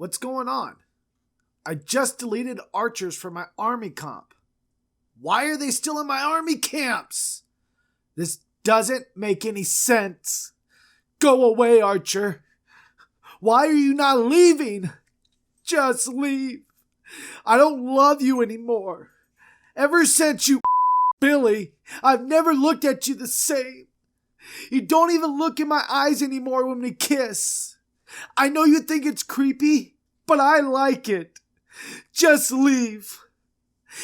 What's going on? I just deleted archers from my army comp. Why are they still in my army camps? This doesn't make any sense. Go away, Archer. Why are you not leaving? Just leave. I don't love you anymore. Ever since you Billy, I've never looked at you the same. You don't even look in my eyes anymore when we kiss. I know you think it's creepy, but I like it. Just leave.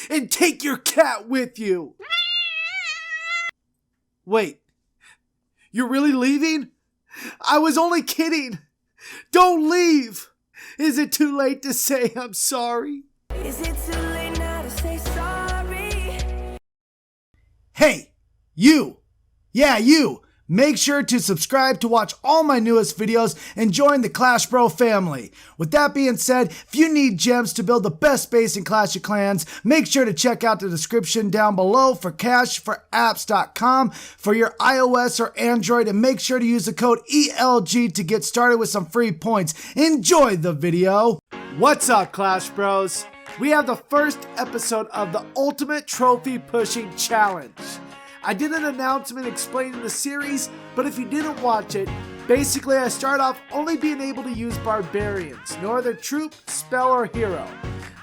And take your cat with you. Wait, you're really leaving? I was only kidding. Don't leave. Is it too late to say I'm sorry? Is it too late now to say sorry? Hey, you. Yeah, you. Make sure to subscribe to watch all my newest videos and join the Clash Bro family. With that being said, if you need gems to build the best base in Clash of Clans, make sure to check out the description down below for cashforapps.com for your iOS or Android, and make sure to use the code ELG to get started with some free points. Enjoy the video. What's up, Clash Bros? We have the first episode of the Ultimate Trophy Pushing Challenge. I did an announcement explaining the series, but if you didn't watch it, basically I start off only being able to use barbarians, no other troop, spell, or hero.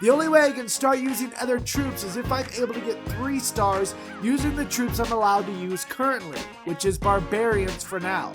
The only way I can start using other troops is if I'm able to get 3 stars using the troops I'm allowed to use currently, which is barbarians for now.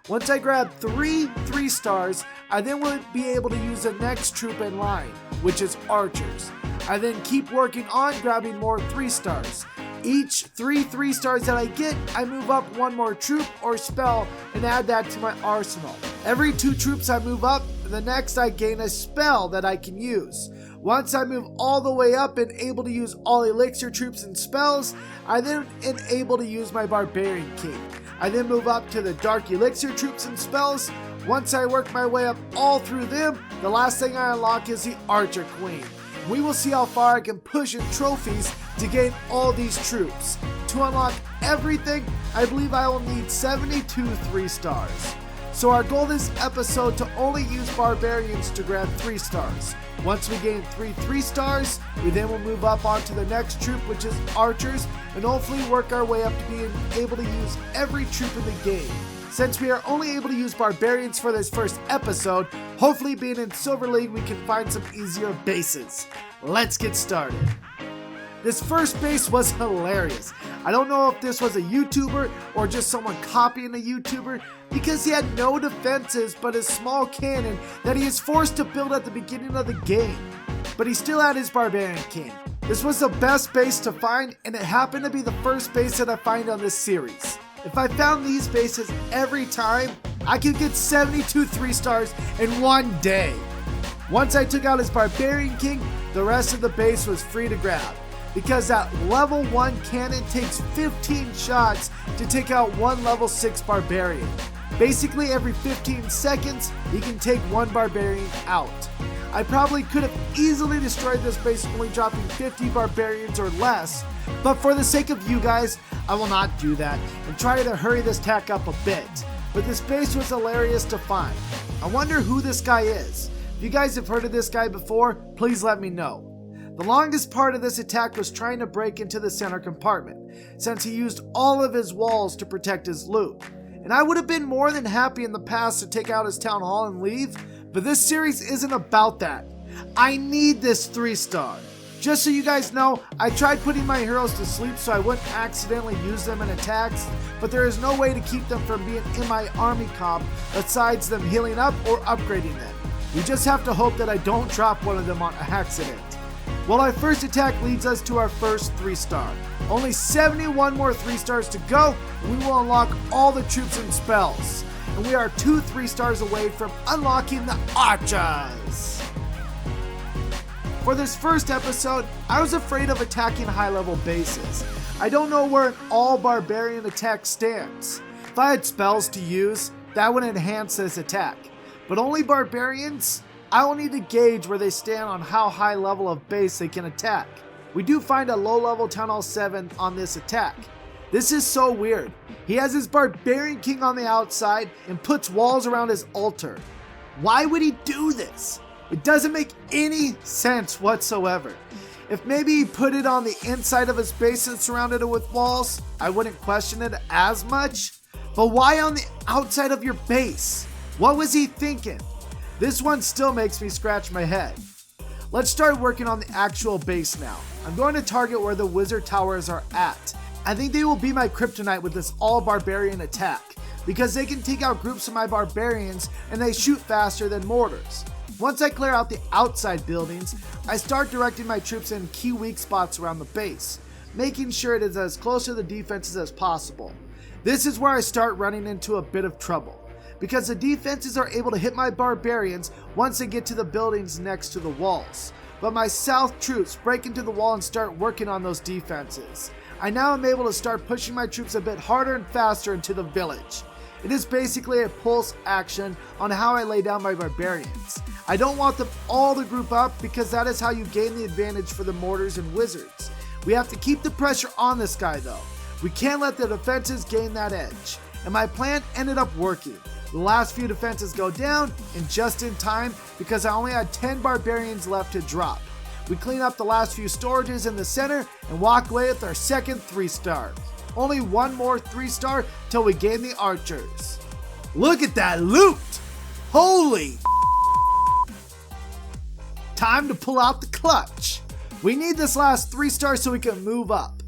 Once I grab 3 stars, I then will be able to use the next troop in line, which is archers. I then keep working on grabbing more 3 stars. Each 3 stars that I get, I move up 1 more troop or spell and add that to my arsenal. Every 2 troops I move up, the next I gain a spell that I can use. Once I move all the way up and able to use all elixir troops and spells, I then am able to use my barbarian king. I then move up to the dark elixir troops and spells. Once I work my way up all through them, the last thing I unlock is the archer queen. We will see how far I can push in trophies to gain all these troops. To unlock everything, I believe I will need 72 3 stars. So our goal this episode to only use barbarians to grab 3 stars. Once we gain 3 stars, we then will move up onto the next troop, which is archers, and hopefully work our way up to being able to use every troop in the game. Since we are only able to use barbarians for this first episode, hopefully being in Silver League we can find some easier bases. Let's get started. This first base was hilarious. I don't know if this was a YouTuber or just someone copying a YouTuber, because he had no defenses but a small cannon that he is forced to build at the beginning of the game. But he still had his barbarian king. This was the best base to find, and it happened to be the first base that I find on this series. If I found these bases every time, I could get 72 3 stars in one day. Once I took out his barbarian king, the rest of the base was free to grab, because that level 1 cannon takes 15 shots to take out 1 level 6 barbarian. Basically every 15 seconds, he can take 1 barbarian out. I probably could have easily destroyed this base only dropping 50 barbarians or less, but for the sake of you guys, I will not do that and try to hurry this tack up a bit. But this base was hilarious to find. I wonder who this guy is. If you guys have heard of this guy before, please let me know. The longest part of this attack was trying to break into the center compartment, since he used all of his walls to protect his loot. And I would have been more than happy in the past to take out his town hall and leave, but this series isn't about that. I need this 3 star. Just so you guys know, I tried putting my heroes to sleep so I wouldn't accidentally use them in attacks, but there is no way to keep them from being in my army comp besides them healing up or upgrading them. We just have to hope that I don't drop one of them on accident. Well, our first attack leads us to our first 3 star. Only 71 more 3 stars to go, and we will unlock all the troops and spells. And we are 2 3 stars away from unlocking the archers. For this first episode, I was afraid of attacking high-level bases. I don't know where an all-barbarian attack stands. If I had spells to use, that would enhance this attack. But only barbarians? I will need to gauge where they stand on how high level of base they can attack. We do find a low-level Town Hall 7 on this attack. This is so weird. He has his barbarian king on the outside and puts walls around his altar. Why would he do this? It doesn't make any sense whatsoever. If maybe he put it on the inside of his base and surrounded it with walls, I wouldn't question it as much. But why on the outside of your base? What was he thinking? This one still makes me scratch my head. Let's start working on the actual base now. I'm going to target where the wizard towers are at. I think they will be my kryptonite with this all barbarian attack, because they can take out groups of my barbarians and they shoot faster than mortars. Once I clear out the outside buildings, I start directing my troops in key weak spots around the base, making sure it is as close to the defenses as possible. This is where I start running into a bit of trouble, because the defenses are able to hit my barbarians once they get to the buildings next to the walls. But my south troops break into the wall and start working on those defenses. I now am able to start pushing my troops a bit harder and faster into the village. It is basically a pulse action on how I lay down my barbarians. I don't want them all to group up, because that is how you gain the advantage for the mortars and wizards. We have to keep the pressure on this guy though. We can't let the defenses gain that edge. And my plan ended up working. The last few defenses go down, and just in time, because I only had 10 barbarians left to drop. We clean up the last few storages in the center and walk away with our second 3-star. Only one more 3-star till we gain the archers. Look at that loot! Holy! Time to pull out the clutch. We need this last 3-star so we can move up.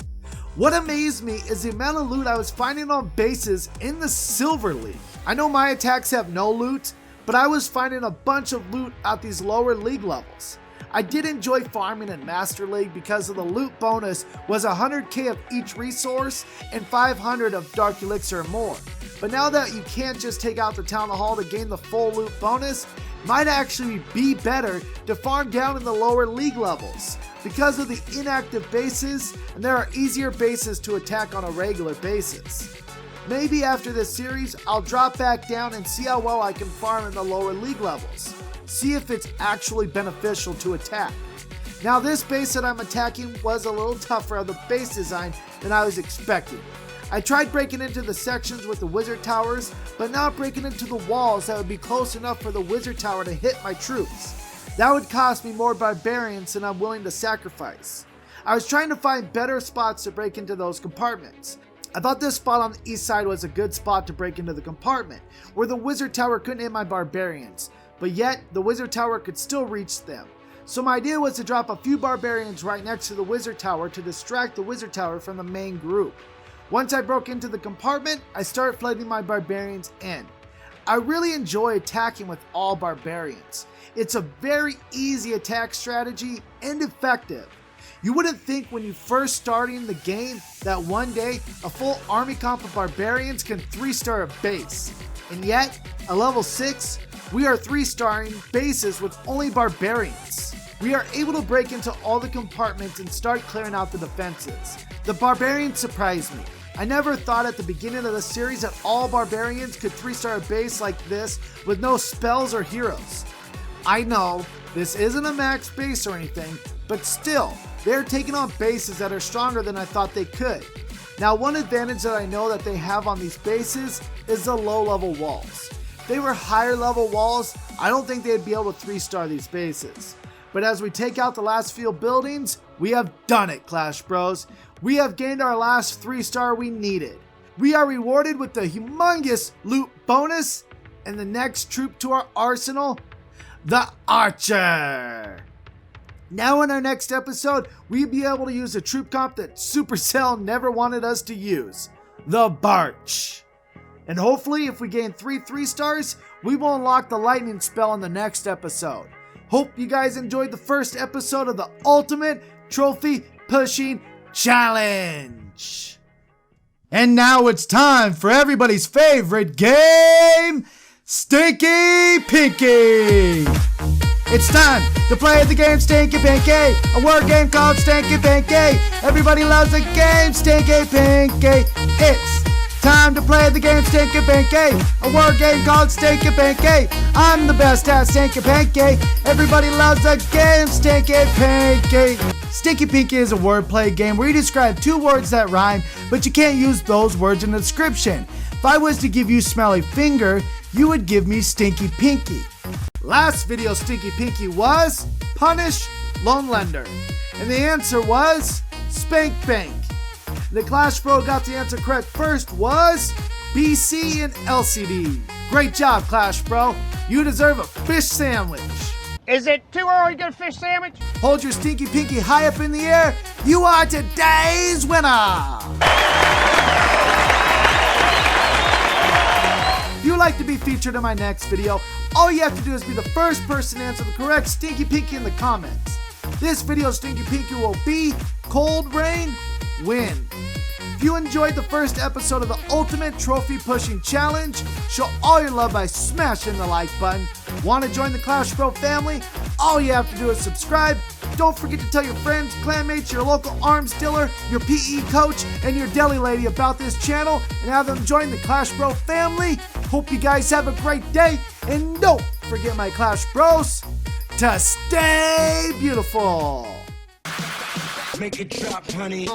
What amazed me is the amount of loot I was finding on bases in the Silver League. I know my attacks have no loot, but I was finding a bunch of loot at these lower league levels. I did enjoy farming in Master League because of the loot bonus was 100k of each resource and 500 of Dark Elixir or more. But now that you can't just take out the Town Hall to gain the full loot bonus, it might actually be better to farm down in the lower league levels because of the inactive bases, and there are easier bases to attack on a regular basis. Maybe after this series, I'll drop back down and see how well I can farm in the lower league levels. See if it's actually beneficial to attack. Now this base that I'm attacking was a little tougher of the base design than I was expecting. I tried breaking into the sections with the wizard towers, but not breaking into the walls that would be close enough for the wizard tower to hit my troops. That would cost me more barbarians than I'm willing to sacrifice. I was trying to find better spots to break into those compartments. I thought this spot on the east side was a good spot to break into the compartment, where the wizard tower couldn't hit my barbarians, but yet the wizard tower could still reach them. So my idea was to drop a few barbarians right next to the wizard tower to distract the wizard tower from the main group. Once I broke into the compartment, I started flooding my barbarians in. I really enjoy attacking with all barbarians. It's a very easy attack strategy and effective. You wouldn't think when you first starting the game that one day a full army comp of barbarians can 3-star a base. And yet, at level 6, we are 3-starring bases with only barbarians. We are able to break into all the compartments and start clearing out the defenses. The barbarians surprised me. I never thought at the beginning of the series that all barbarians could 3-star a base like this with no spells or heroes. I know, this isn't a max base or anything, but still, they're taking on bases that are stronger than I thought they could. Now, one advantage that I know that they have on these bases is the low level walls. If they were higher level walls, I don't think they'd be able to 3-star these bases. But as we take out the last few buildings, we have done it, Clash Bros. We have gained our last 3-star we needed. We are rewarded with the humongous loot bonus and the next troop to our arsenal, the Archer. Now in our next episode, we'll be able to use a troop comp that Supercell never wanted us to use, the Barch. And hopefully if we gain 3-3-stars, we will unlock the lightning spell in the next episode. Hope you guys enjoyed the first episode of the Ultimate Trophy Pushing Challenge. And now it's time for everybody's favorite game, Stinky Pinky. It's time to play the game Stinky Pinky, a word game called Stinky Pinky. Everybody loves the game Stinky Pinky. It's time to play the game Stinky Pinky, a word game called Stinky Pinky. I'm the best at Stinky Pinky. Everybody loves the game Stinky Pinky. Stinky Pinky is a wordplay game where you describe 2 words that rhyme, but you can't use those words in the description. If I was to give you Smelly Finger, you would give me Stinky Pinky. Last video Stinky Pinky was punish loan lender. And the answer was spank bank. The Clash Bro got the answer correct first was BC and LCD. Great job, Clash Bro. You deserve a fish sandwich. Is it too early to get a fish sandwich? Hold your stinky pinky high up in the air. You are today's winner. If you'd like to be featured in my next video, all you have to do is be the first person to answer the correct stinky pinky in the comments. This video stinky pinky will be Cold Rain Wind. If you enjoyed the first episode of the Ultimate Trophy Pushing Challenge, show all your love by smashing the like button. Want to join the Clash Bro family? All you have to do is subscribe. Don't forget to tell your friends, clanmates, your local arms dealer, your PE coach, and your deli lady about this channel and have them join the Clash Bro family. Hope you guys have a great day, and don't forget my Clash Bros to stay beautiful. Make it drop, honey.